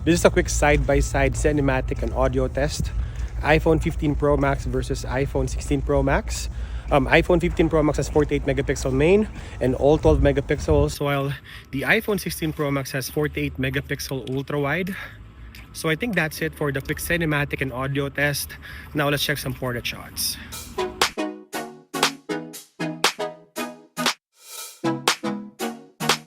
This is a quick side-by-side cinematic and audio test. iPhone 15 Pro Max versus iPhone 16 Pro Max. iPhone 15 Pro Max has 48 megapixel main and all 12 megapixels, while the iPhone 16 Pro Max has 48 megapixel ultra wide. So I think that's it for the quick cinematic and audio test. Now let's check some portrait shots.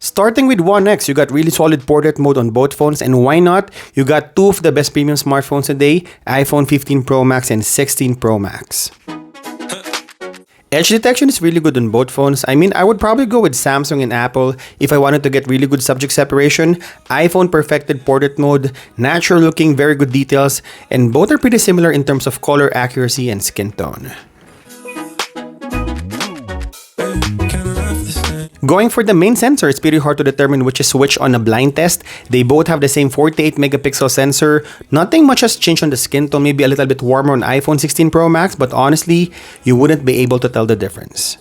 Starting with 1x, you got really solid portrait mode on both phones, and why not? You got two of the best premium smartphones today, iPhone 15 Pro Max and 16 Pro Max. Edge detection is really good on both phones. I mean, I would probably go with Samsung and Apple if I wanted to get really good subject separation. iPhone perfected portrait mode, natural looking, very good details, and both are pretty similar in terms of color accuracy and skin tone. Going for the main sensor, it's pretty hard to determine which is which on a blind test. They both have the same 48 megapixel sensor. Nothing much has changed on the skin tone, maybe a little bit warmer on iPhone 16 Pro Max, but honestly, you wouldn't be able to tell the difference.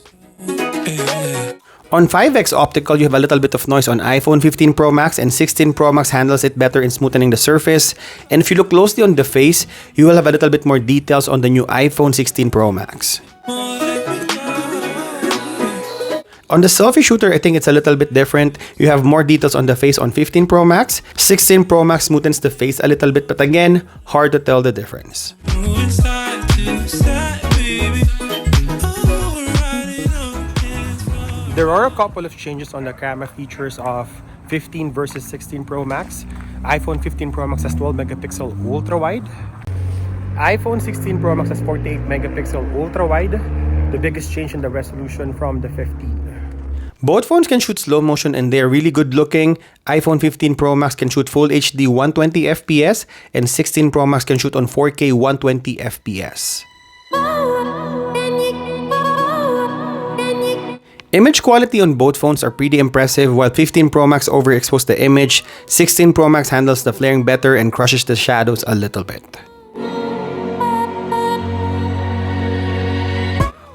On 5x optical, you have a little bit of noise on iPhone 15 Pro Max, and 16 Pro Max handles it better in smoothing the surface. And if you look closely on the face, you will have a little bit more details on the new iPhone 16 Pro Max. On the selfie shooter, I think it's a little bit different. You have more details on the face on 15 Pro Max. 16 Pro Max smoothens the face a little bit, but again, hard to tell the difference. There are a couple of changes on the camera features of 15 versus 16 Pro Max. iPhone 15 Pro Max has 12 megapixel ultra wide. iPhone 16 Pro Max has 48 megapixel ultra wide. The biggest change in the resolution from the 15. Both phones can shoot slow motion and they're really good looking. iPhone 15 Pro Max can shoot Full HD 120 FPS and 16 Pro Max can shoot on 4K 120 FPS. Image quality on both phones are pretty impressive. While 15 Pro Max overexposed the image, 16 Pro Max handles the flaring better and crushes the shadows a little bit.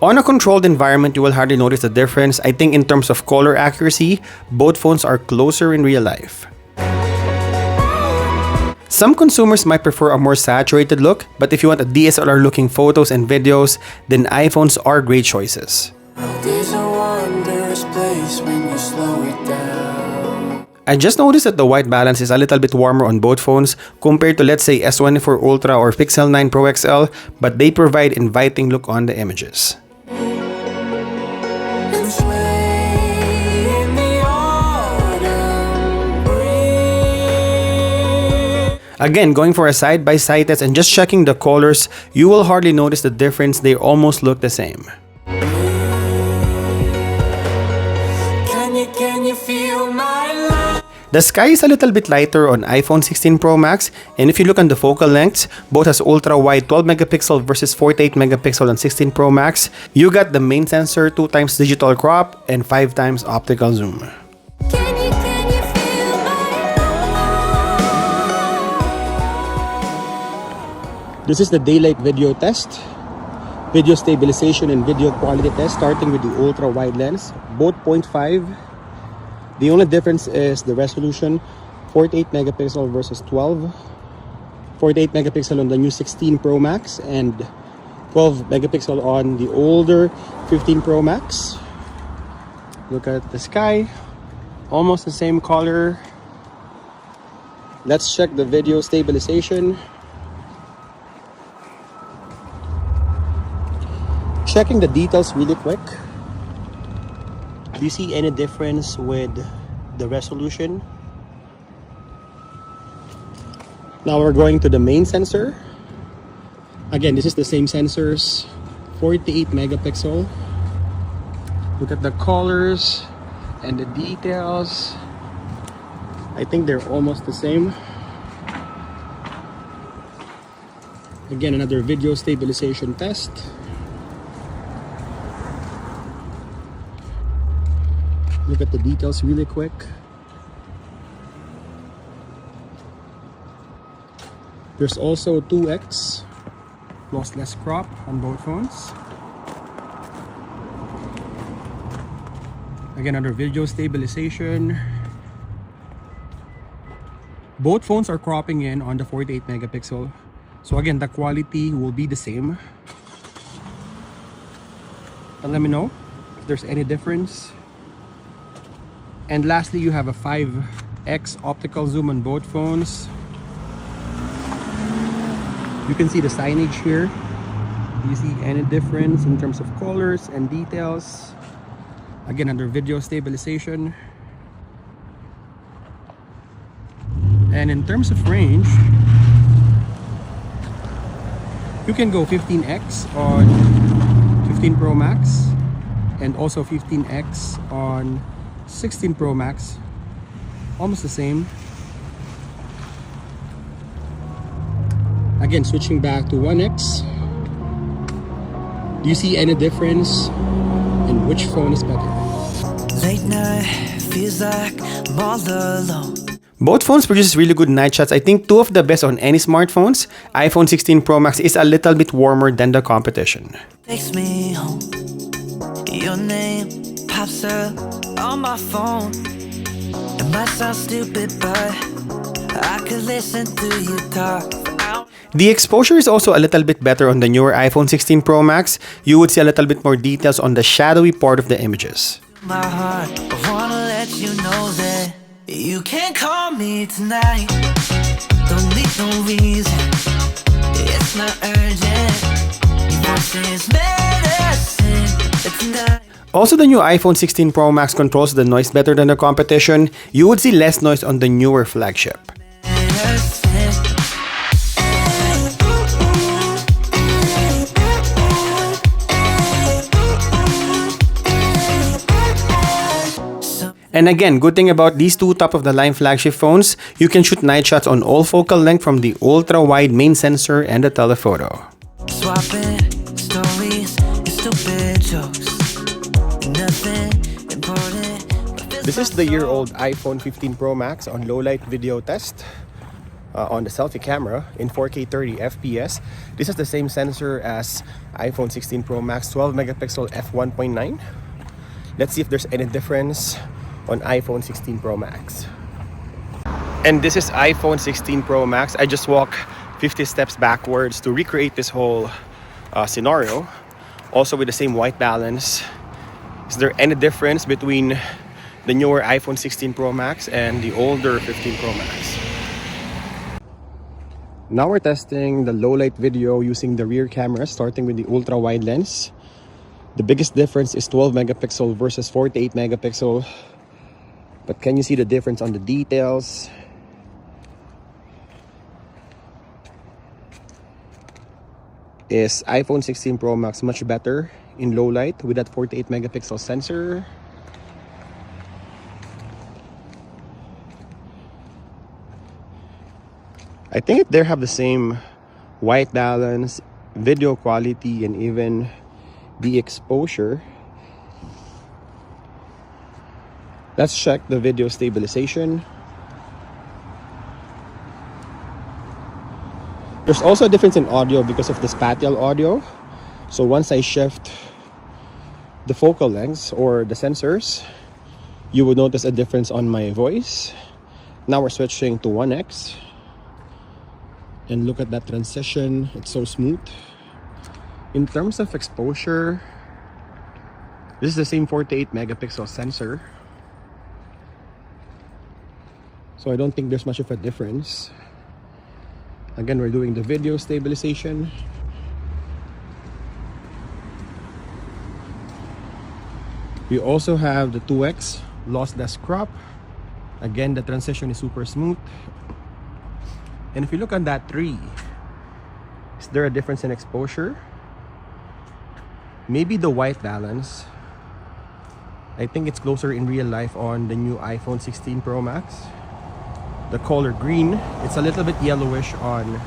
On a controlled environment, you will hardly notice the difference. I think in terms of color accuracy, both phones are closer in real life. Some consumers might prefer a more saturated look, but if you want a DSLR looking photos and videos, then iPhones are great choices. I just noticed that the white balance is a little bit warmer on both phones compared to, let's say, S24 Ultra or Pixel 9 Pro XL, but they provide inviting look on the images. Again, going for a side-by-side test and just checking the colors, you will hardly notice the difference. They almost look the same. Can you feel my love? The sky is a little bit lighter on iPhone 16 Pro Max, and if you look on the focal lengths, both has ultra-wide 12 megapixel versus 48 megapixel on 16 Pro Max. You got the main sensor, 2x digital crop, and 5x optical zoom. This is the daylight video test, video stabilization and video quality test, starting with the ultra wide lens, both 0.5. The only difference is the resolution, 48 megapixel versus 12. 48 megapixel on the new 16 Pro Max and 12 megapixel on the older 15 Pro Max. Look at the sky, almost the same color. Let's check the video stabilization. Checking the details really quick. Do you see any difference with the resolution? Now we're going to the main sensor. Again, this is the same sensors, 48 megapixel. Look at the colors and the details. I think they're almost the same. Again, another video stabilization test. Look at the details really quick. There's also 2x lossless crop on both phones. Again, under video stabilization. Both phones are cropping in on the 48 megapixel. So again, the quality will be the same. And let me know if there's any difference. And lastly, you have a 5x optical zoom on both phones. You can see the signage here. Do you see any difference in terms of colors and details? Again, under video stabilization. And in terms of range, you can go 15x on 15 Pro Max and also 15x on 16 Pro Max. Almost the same. Again, switching back to 1x. Do you see any difference in which phone is better? Late night, feels like I'm all alone. Both phones produce really good night shots. I think two of the best on any smartphones. iPhone 16 Pro Max is a little bit warmer than the competition. Takes me home. Your name pops up on my phone. It might sound stupid, but I could listen to you talk for hours. The exposure is also a little bit better on the newer iPhone 16 Pro Max. You would see a little bit more details on the shadowy part of the images. My heart, I wanna let you know that you can't call me tonight. Don't need no reason. It's not urgent. Your voice is medicine. It's not. Also, the new iPhone 16 Pro Max controls the noise better than the competition. You would see less noise on the newer flagship. And again, good thing about these two top-of-the-line flagship phones, you can shoot night shots on all focal length from the ultra-wide main sensor and the telephoto. Swapping stories and stupid jokes. Nothing important. This is the year-old iPhone 15 Pro Max on low-light video test on the selfie camera in 4K 30 FPS. This is the same sensor as iPhone 16 Pro Max 12 megapixel f1.9. Let's see if there's any difference on iPhone 16 Pro Max. And this is iPhone 16 Pro Max. I just walk 50 steps backwards to recreate this whole scenario. Also with the same white balance. Is there any difference between the newer iPhone 16 Pro Max and the older 15 Pro Max? Now we're testing the low light video using the rear camera, starting with the ultra wide lens. The biggest difference is 12 megapixel versus 48 megapixel. But can you see the difference on the details? Is iPhone 16 Pro Max much better in low light with that 48 megapixel sensor? I think they have the same white balance, video quality, and even the exposure. Let's check the video stabilization. There's also a difference in audio because of the spatial audio. So once I shift the focal lengths or the sensors, you would notice a difference on my voice. Now we're switching to 1x. And look at that transition, it's so smooth. In terms of exposure, this is the same 48 megapixel sensor. So I don't think there's much of a difference. Again, we're doing the video stabilization. We also have the 2x lossless crop. Again, the transition is super smooth. And if you look on that tree, is there a difference in exposure? Maybe the white balance. I think it's closer in real life on the new iPhone 16 Pro Max. The color green, it's a little bit yellowish on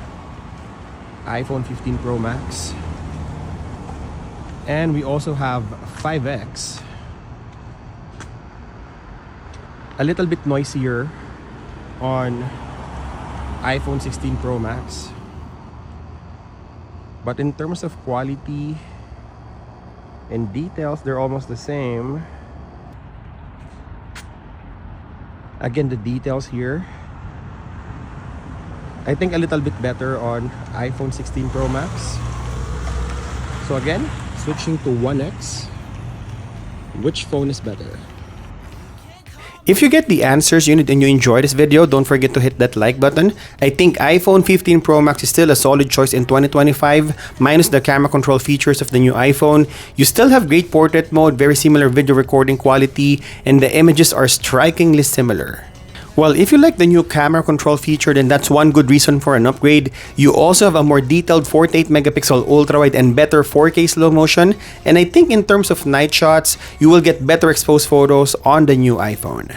iPhone 15 Pro Max. And we also have 5x. A little bit noisier on iPhone 16 Pro Max. But in terms of quality and details, they're almost the same. Again, the details here I think a little bit better on iPhone 16 Pro Max. So again, switching to 1X. Which phone is better? If you get the answers you need and you enjoy this video, don't forget to hit that like button. I think iPhone 15 Pro Max is still a solid choice in 2025, minus the camera control features of the new iPhone. You still have great portrait mode, very similar video recording quality, and the images are strikingly similar. Well, if you like the new camera control feature, then that's one good reason for an upgrade. You also have a more detailed 48 megapixel ultrawide and better 4K slow motion. And I think in terms of night shots, you will get better exposed photos on the new iPhone.